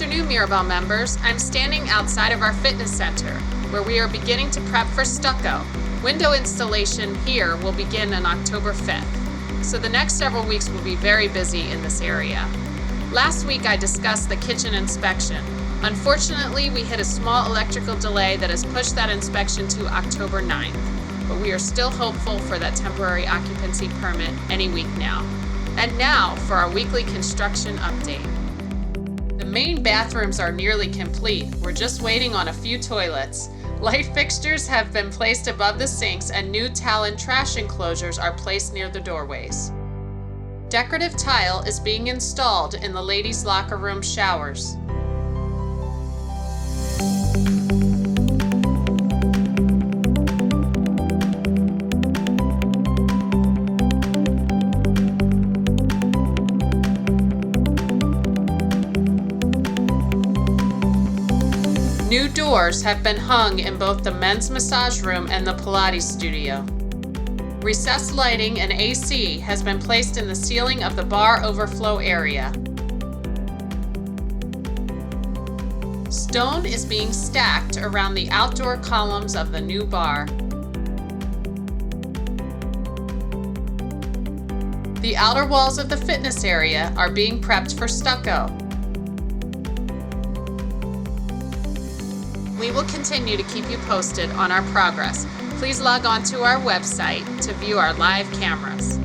afternoon, Mirabel members. I'm standing outside of our fitness center, where we are beginning to prep for stucco. Window installation here will begin on October 5th, so the next several weeks will be very busy in this area. Last week I discussed the kitchen inspection. Unfortunately, we hit a small electrical delay that has pushed that inspection to October 9th, but we are still hopeful for that temporary occupancy permit any week now. And now for our weekly construction update. The main bathrooms are nearly complete. We're just waiting on a few toilets. Light fixtures have been placed above the sinks and new Talon trash enclosures are placed near the doorways. Decorative tile is being installed in the ladies' locker room showers. New doors have been hung in both the men's massage room and the Pilates studio. Recessed lighting and AC has been placed in the ceiling of the bar overflow area. Stone is being stacked around the outdoor columns of the new bar. The outer walls of the fitness area are being prepped for stucco. We will continue to keep you posted on our progress. Please log on to our website to view our live cameras.